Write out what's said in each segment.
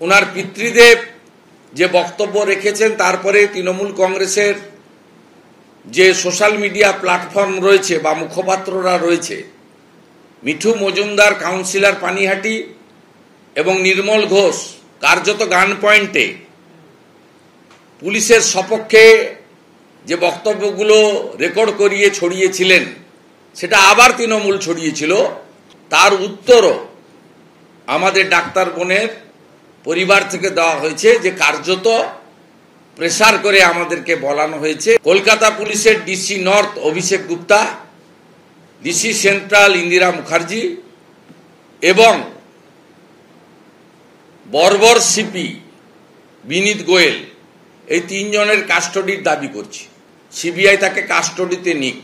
ওনার পিতৃদেব যে বক্তব্য রেখেছেন, তারপরে তৃণমূল কংগ্রেসের যে সোশ্যাল মিডিয়া প্ল্যাটফর্ম রয়েছে বা মুখপাত্ররা রয়েছে, মিঠু মজুমদার, কাউন্সিলর পানিহাটি এবং নির্মল ঘোষ কার্যত গান পয়েন্টে পুলিশের সপক্ষে যে বক্তব্যগুলো রেকর্ড করিয়ে ছড়িয়েছিলেন, সেটা আবার তৃণমূল ছড়িয়েছিল। তার উত্তরও আমাদের ডাক্তার বোনের পরিবার থেকে দেওয়া হয়েছে, যে কার্যত প্রেসার করে আমাদেরকে বলানো হয়েছে। কলকাতা পুলিশের ডিসি নর্থ অভিষেক গুপ্তা, ডিসি সেন্ট্রাল ইন্দিরা মুখার্জি এবং বর্বর সিপি বিনীত গোয়েল, এই তিনজনের কাস্টডির দাবি করছি। সিবিআই তাকে কাস্টডিতে নিক।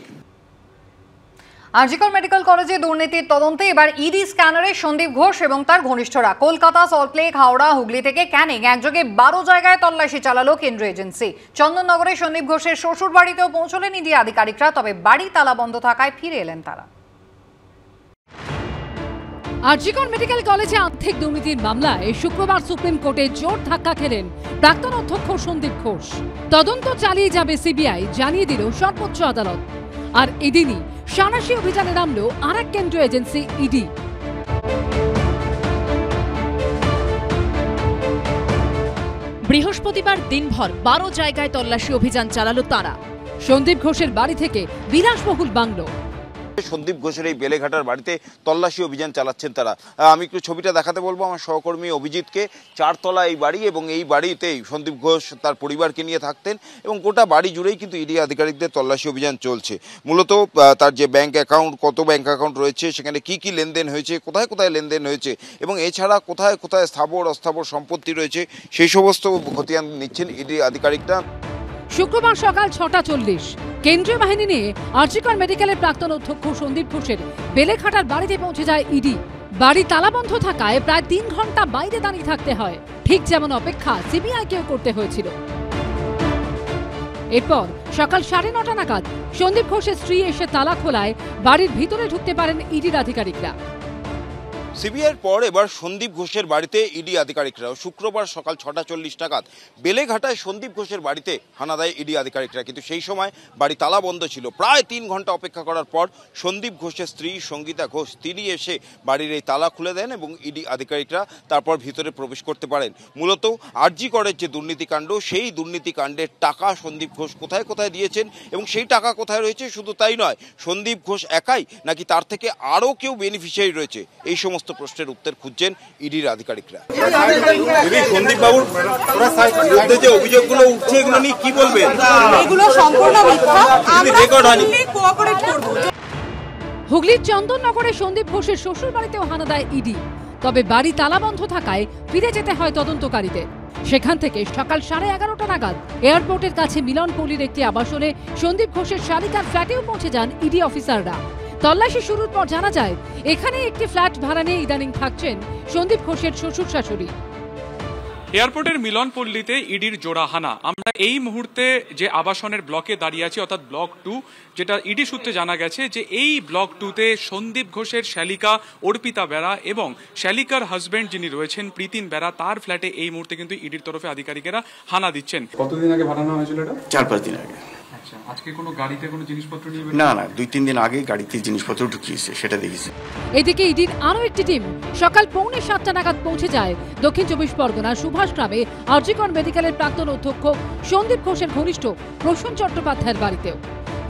আরজিকর মেডিকেল কলেজে দুর্নীতির তদন্তে এবার ইডি স্ক্যানারে সন্দীপ ঘোষ এবং তার ঘনিষ্ঠরা। কলকাতা, সল্টলেক, হাওড়া, হুগলি থেকে ক্যানিং একযোগে 12 জায়গায় তল্লাশি চালালো কেন্দ্রীয় এজেন্সি। চন্দননগরে সন্দীপ ঘোষের শ্বশুর বাড়িতেও পৌঁছলেন ইডি আধিকারিকরা, তবে বাড়ি তালা বন্ধ থাকায় ফিরে এলেন তারা। আরজিকর মেডিকেল কলেজে আর্থিক দুর্নীতির মামলায় শুক্রবার সুপ্রিম কোর্টে জোর ধাক্কা খেলেন প্রাক্তন অধ্যক্ষ সন্দীপ ঘোষ। তদন্ত চালিয়ে যাবে সিবিআই, জানিয়ে দিল সর্বোচ্চ আদালত। আর এদিনই সানাসি অভিযানে নামল আর এক কেন্দ্রীয় এজেন্সি ইডি। বৃহস্পতিবার দিনভর 12 জায়গায় তল্লাশি অভিযান চালালো তারা। সন্দীপ ঘোষের বাড়ি থেকে বিলাসবহুল বাংলো, সন্দীপ ঘোষের এই বেলেঘাটার বাড়িতে তল্লাশি অভিযান চালাচ্ছেন তারা। আমি একটু ছবিটা দেখাতে বলবো আমার সহকর্মী অভিজিৎকে। 4 তলা এই বাড়ি এবং এই বাড়িতেই সন্দীপ ঘোষ তার পরিবারকে নিয়ে থাকতেন এবং গোটা বাড়ি জুড়েই কিন্তু ইডি আধিকারিকদের তল্লাশি অভিযান চলছে। মূলত তার যে ব্যাংক অ্যাকাউন্ট, কত ব্যাংক অ্যাকাউন্ট রয়েছে, সেখানে কি কি লেনদেন হয়েছে, কোথায় কোথায় লেনদেন হয়েছে এবং এছাড়া কোথায় কোথায় স্থাবর অস্থাবর সম্পত্তি রয়েছে, সেই সমস্ত খতিয়ান নিচ্ছেন ইডি আধিকারিকরা। শুক্রবার সকাল 6:40 কেন্দ্রীয় বাহিনী নিয়ে আরজিকর মেডিকেলের প্রাক্তন অধ্যক্ষ সন্দীপ ঘোষের বেলেঘাটার বাড়িতে পৌঁছে যায় ইডি। বাড়ি তালাবন্ধ থাকায় প্রায় 3 ঘন্টা বাইরে দাঁড়িয়ে থাকতে হয়, ঠিক যেমন অপেক্ষা সিবিআইকেও করতে হয়েছিল। এরপর সকাল 9:30 নাগাদ সন্দীপ ঘোষের স্ত্রী এসে তালা খোলায় বাড়ির ভিতরে ঢুকতে পারেন ইডির আধিকারিকরা। সিবিআইয়ের পর এবার সন্দীপ ঘোষের বাড়িতে ইডি আধিকারিকরাও শুক্রবার সকাল 6:40 নাগাদ বেলেঘাটায় সন্দীপ ঘোষের বাড়িতে হানা দেয় ইডি আধিকারিকরা। কিন্তু সেই সময় বাড়ি তালা বন্ধ ছিল। প্রায় 3 ঘন্টা অপেক্ষা করার পর সন্দীপ ঘোষের স্ত্রী সঙ্গীতা ঘোষ তিনি এসে বাড়ির এই তালা খুলে দেন এবং ইডি আধিকারিকরা তারপর ভিতরে প্রবেশ করতে পারেন। মূলত আরজিকরের যে দুর্নীতিকাণ্ড, সেই দুর্নীতিকাণ্ডের টাকা সন্দীপ ঘোষ কোথায় কোথায় দিয়েছেন এবং সেই টাকা কোথায় রয়েছে, শুধু তাই নয়, সন্দীপ ঘোষ একাই নাকি তার থেকে আরও কেউ বেনিফিশিয়ারি রয়েছে, এই সমস্ত প্রশ্নের উত্তর খুঁজছেন ইডির আধিকারিকরা। সন্দীপ বাবুর বিরুদ্ধে যে অভিযোগগুলো উঠছে, এগুলো নিয়ে কি বলবেন? এগুলো সম্পূর্ণ মিথ্যা, আমরা ফুললি কোঅপারেট করব। হুগলির চন্দননগরে সন্দীপ ঘোষের শ্বশুর বাড়িতেও হানা দেয় ইডি, তবে বাড়ি তালা বন্ধ থাকায় ফিরে যেতে হয় তদন্তকারীদের। সেখান থেকে সকাল 11:30 নাগাদ এয়ারপোর্টের কাছে মিলনপল্লীর একটি আবাসনে সন্দীপ ঘোষের শালিকার ফ্ল্যাটেও পৌঁছে যান ইডি অফিসাররা। তল্লাশি শুরুর পর জানা যায় এখানে একটি ফ্ল্যাট ভাড়া নিয়ে ইদানিং থাকছেন সন্দীপ ঘোষের শ্বশুর শাশুড়ি। এয়ারপোর্টের মিলনপল্লীতে ইডির জোড়া হানা। আমরা এই মুহূর্তে যে আবাসনের ব্লকে দাঁড়িয়ে আছি, অর্থাৎ ব্লক 2, যেটা ইডি সূত্রে জানা গেছে যে এই ব্লক 2তে সন্দীপ ঘোষের শ্যালিকা অর্পিতা বেরা এবং শ্যালিকার হাজবেন্ড যিনি রয়েছেন প্রীতিন বেরা, তার ফ্ল্যাটে এই মুহূর্তে কিন্তু ইডির তরফে আধিকারিকেরা হানা দিচ্ছেন। কতদিন আগে ভাড়া নেওয়া হয়েছিল এটা? 4-5 দিন আগে। আচ্ছা, আজকে কোনো গাড়িতে কোনো জিনিসপত্র নিয়ে? না, 2-3 দিন আগে গাড়িতে জিনিসপত্র ঢুকিয়েছে, সেটা দেখেছি। এদিকে ইডির আরও একটি টিম সকাল 6:45 নাগাদ পৌঁছে যায় দক্ষিণ 24 পরগনার সুভাষগ্রামে আরজিকর মেডিকেলের প্রাক্তন অধ্যক্ষ সন্দীপ ঘোষের ঘনিষ্ঠ প্রসূন চট্টোপাধ্যায়ের বাড়িতেও।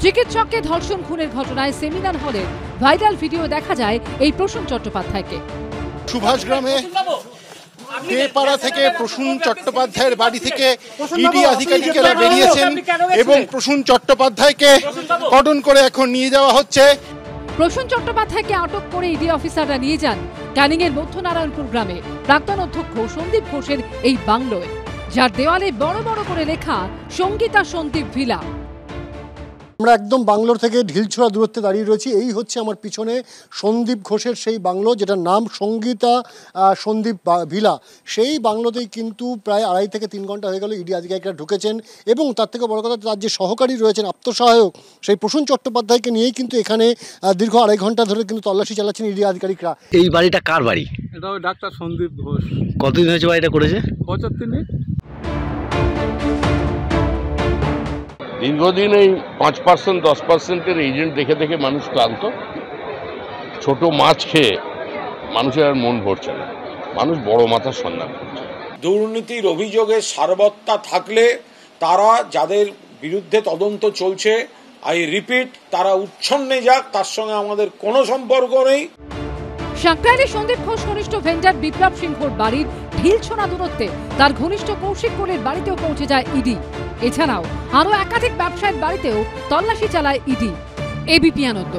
চিকিৎসককে ধর্ষণ খুনের ঘটনায় সেমিনার হলের ভাইরাল ভিডিও দেখা যায় এই প্রসূন চট্টোপাধ্যায়কে। সুভাষগ্রামে বেপাড়া থেকে প্রসূন চট্টোপাধ্যায়ের বাড়ি থেকে ইডি আধিকারিকেরা বেরিয়েছেন এবং প্রসূন চট্টোপাধ্যায়কে কর্ডন করে এখন নিয়ে যাওয়া হচ্ছে। প্রসূন চট্টোপাধ্যায়কে আটক করে ইডি অফিসাররা নিয়ে যান ক্যানিংয়ের মধ্যনারায়ণপুর গ্রামে প্রাক্তন অধ্যক্ষ সন্দীপ ঘোষের এই বাংলোয়, যার দেওয়ালে বড় বড় করে লেখা সঙ্গীতা সন্দীপ ভিলা। আমরা একদম বাংলোর থেকে ঢিলছোড়া দূরত্বে দাঁড়িয়ে রয়েছি। এই হচ্ছে আমার পিছনে সন্দীপ ঘোষের সেই বাংলো, যেটার নাম সঙ্গীতা সন্দীপ ভিলা। সেই বাংলোতেই কিন্তু প্রায় 2.5 থেকে 3 ঘন্টা হয়ে গেল ইডি আধিকারিকরা ঢুকেছেন, এবং তার থেকে বড় কথা তার যে সহকারী রয়েছেন, আত্মসহায়ক, সেই প্রসূন চট্টোপাধ্যায়কে নিয়েই কিন্তু এখানে দীর্ঘ 2.5 ঘন্টা ধরে কিন্তু তল্লাশি চালাচ্ছেন ইডি আধিকারিকরা। এই বাড়িটা কার বাড়ি? এটা ডাক্তার সন্দীপ ঘোষ। কতদিন হয়েছে বাড়িটা করেছে? বছর 3। দীর্ঘদিন এই 5% 10%-এর এজেন্ট দেখে দেখে মানুষ ক্লান্ত। ছোট মাছ খেয়ে মানুষের আর মন ভরছে না, মানুষ বড় মাথার সন্ধান করছে। দুর্নীতির অভিযোগে সারবত্তা থাকলে তারা যাদের বিরুদ্ধে তদন্ত চলছে, আই রিপিট, তারা উচ্ছন্নে যাক, তার সঙ্গে আমাদের কোনো সম্পর্ক নেই। সাঁকরাইলে সন্দীপ ঘোষ ঘনিষ্ঠ ভেন্ডার বিপ্লব সিংহর বাড়ির ঢিলছোড়া দূরত্বে তার ঘনিষ্ঠ কৌশিক কোলের বাড়িতেও পৌঁছে যায় ইডি। এছাড়াও আরও একাধিক ব্যবসায়ীর বাড়িতেও তল্লাশি চালায় ইডি। এবিপি আনন্দ।